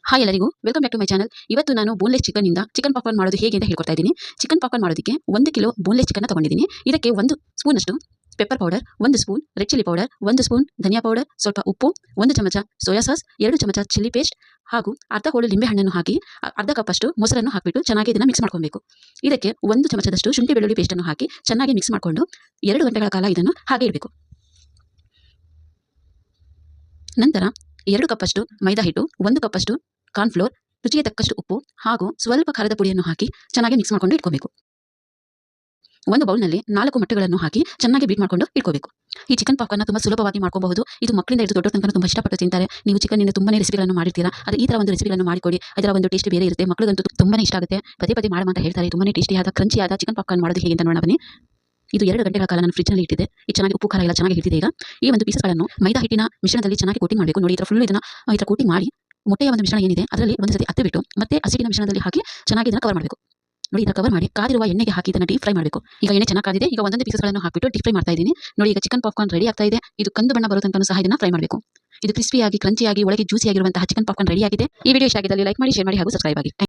Hi ಎಲ್ಲರಿಗೂ welcome back to my channel. ಇವತ್ತು ನಾನು ಬೋನ್ಲೆಸ್ ಚಿಕನ್ ಇಂದ ಚಿಕನ್ ಪಾಪ್ಕಾರ್ನ್ ಮಾಡೋದು ಹೇಗೆ ಅಂತ ಹೇಳ್ಕೊಡ್ತಾ ಇದ್ದೀನಿ. ಚಿಕನ್ ಪಾಪ್ಕಾರ್ನ್ ಮಾಡೋದಕ್ಕೆ 1 ಕಿಲೋ ಬೋನ್ಲೆಸ್ ಚಿಕನ್ ತಗೊಂಡಿದ್ದೀನಿ. ಇದಕ್ಕೆ 1 ಸ್ಪೂನ್ ಅಷ್ಟು pepper powder, 1 spoon red chilli powder, 1 spoon ಧನಿಯಾ ಪೌಡರ್, ಸ್ವಲ್ಪ ಉಪ್ಪು, 1 ಚಮಚ ಸೋಯಾ ಸಾಸ್, 2 ಚಮಚ ಚಿಲ್ಲಿ ಪೇಸ್ಟ್ ಹಾಗೂ ಅರ್ಧ ಹೋಳು ಲಿಂಬೆ ಹಣ್ಣನ್ನು ಹಾಕಿ ಅರ್ಧ ಕಪ್ ಅಷ್ಟು ಮೊಸರನ್ನು ಹಾಕಿಬಿಟ್ಟು ಚೆನ್ನಾಗಿ ಇದನ್ನು ಮಿಕ್ಸ್ ಮಾಡ್ಕೊಬೇಕು. ಇದಕ್ಕೆ 1 ಚಮಚದಷ್ಟು ಶುಂಠಿ ಬೆಳ್ಳುಳ್ಳಿ ಪೇಸ್ಟ್ ಅನ್ನು ಹಾಕಿ ಚೆನ್ನಾಗಿ ಮಿಕ್ಸ್ ಮಾಡಿಕೊಂಡು 2 ಗಂಟೆಗಳ ಕಾಲ ಇದನ್ನು ಹಾಗೆ ಇಡಬೇಕು. ನಂತರ 2 ಕಪ್ ಅಷ್ಟು ಮೈದಾ ಹಿಟ್ಟು, 1 ಕಪ್ ಅಷ್ಟು ಕಾರ್ನ್ಫ್ಲೋರ್, ರುಚಿಗೆ ತಕ್ಕಷ್ಟು ಉಪ್ಪು ಹಾಗೂ ಸ್ವಲ್ಪ ಖಾರದ ಪುಡಿಯನ್ನು ಹಾಕಿ ಚೆನ್ನಾಗಿ ಮಿಕ್ಸ್ ಮಾಡಿಕೊಂಡು ಇಟ್ಕೋಬೇಕು. ಒಂದು ಬೌಲ್ನಲ್ಲಿ 4 ಮೊಟ್ಟೆಗಳನ್ನು ಹಾಕಿ ಚೆನ್ನಾಗಿ ಬೀಟ್ ಮಾಡಿಕೊಂಡು ಇಟ್ಕೋಬೇಕು. ಈ ಚಿಕನ್ ಪಾಪ್ಕಾರ್ನ್ ತುಂಬಾ ಸುಲಭವಾಗಿ ಮಾಡ್ಕೋಬಹುದು. ಇದು ಮಕ್ಕಳಿಂದ ಹಿಡಿದು ದೊಡ್ಡ ತನಕ ತುಂಬಾ ಇಷ್ಟಪಟ್ಟು ತಿಂತಾರೆ. ನೀವು ಚಿಕನ್ ಇಂದ ತುಂಬಾನೇ ರೆಸಿಪಿಗಳನ್ನು ಮಾಡಿರ್ತೀರಾ, ಆದರೆ ಈ ತರ ಒಂದು ರೆಸಿಪಿಗಳನ್ನು ಮಾಡಿಕೊಡಿ. ಅದರ ಒಂದು ಟೇಸ್ಟ್ ಬೇರೆ ಇರುತ್ತೆ. ಮಕ್ಕಳಿಗಂತೂ ತುಂಬಾನೇ ಇಷ್ಟ ಆಗುತ್ತೆ. ಪದೇ ಪದೇ ಮಾಡಮ್ಮ ಅಂತ ಹೇಳ್ತಾರೆ. ತುಂಬಾನೇ ಟೇಸ್ಟಿಯಾದ ಕ್ರಂಚಿಯಾದ ಚಿಕನ್ ಪಾಪ್ಕಾರ್ನ್ ಮಾಡೋದು ಹೇಗೆ ಅಂತ ನೋಡೋಣ ಬನ್ನಿ. ಇದು 2 ಗಂಟೆಗಳ ಕಾಲ ನಾನು ಫ್ರಿಜ್ನಲ್ಲಿ ಇಟ್ಟಿದ್ದೆ. ಇದು ಚೆನ್ನಾಗಿ ಉಪ್ಪು ಖಾರ ಎಲ್ಲ ಚೆನ್ನಾಗಿ ಹಿಡಿದಿದೆ. ಈಗ ಈ ಒಂದು ಪೀಸಸ್ಗಳನ್ನು ಮೈದಾ ಹಿಟ್ಟಿನ ಮಿಶ್ರಣದಲ್ಲಿ ಚೆನ್ನಾಗಿ ಕೋಟಿಂಗ್ ಮಾಡಬೇಕು. ನೋಡಿ, ಇದರ ಫುಲ್ ಇದನ್ನ ಈ ತರ ಕೋಟಿಂಗ್ ಮಾಡಿ ಮೊಟ್ಟೆಯ ಒಂದು ಮಿಶ್ರಣ ಏನಿದೆ ಅದರಲ್ಲಿ ಒಂದು ಸತಿ ಅತ್ತೆ ಬಿಟ್ಟು ಮತ್ತೆ ಹಸಿಟ್ಟಿನ ಮಿಶ್ರಣದಲ್ಲಿ ಹಾಕಿ ಚೆನ್ನಾಗಿ ಇದನ್ನ ಕವರ್ ಮಾಡಬೇಕು. ನೋಡಿ, ಇದನ್ನ ಕವರ್ ಮಾಡಿ ಕಾದಿರುವ ಎಣ್ಣೆಗೆ ಹಾಕಿ ಇದನ್ನ ಡೀಪ್ ಫ್ರೈ ಮಾಡಬೇಕು. ಈಗ ಎಣ್ಣೆ ಚೆನ್ನಾಗಿ ಕಾದಿದೆ. ಈಗ ಒಂದೊಂದು ಪೀಸಸ್ಗಳನ್ನು ಹಾಕಿಬಿಟ್ಟು ಡೀಪ್ ಫ್ರೈ ಮಾಡ್ತಾ ಇದ್ದೀನಿ. ನೋಡಿ, ಈಗ ಚಿಕನ್ ಪಾಪ್ಕಾರ್ನ್ ರೆಡಿ ಆಗ್ತಾ ಇದೆ. ಇದು ಕಂದು ಬಣ್ಣ ಬರೋ ತನಕ ಸಹ ಇದನ್ನ ಫ್ರೈ ಮಾಡಬೇಕು. ಇದು ಕ್ರಿಸ್ಪಿಯಾಗಿ ಕ್ರಂಚಿಯಾಗಿ ಒಳಗೆ ಜ್ಯೂಸಿ ಆಗಿರುವಂತಹ ಚಿಕನ್ ಪಾಪ್ಕಾರ್ನ್ ರೆಡಿ ಆಗಿದೆ. ಈ ವಿಡಿಯೋ ಇಷ್ಟ ಆಗಿದ್ದಲ್ಲಿ ಲೈಕ್ ಮಾಡಿ, ಶೇರ್ ಮಾಡಿ ಹಾಗೂ ಸಬ್ಸ್ಕ್ರೈಬ್ ಆಗಿ.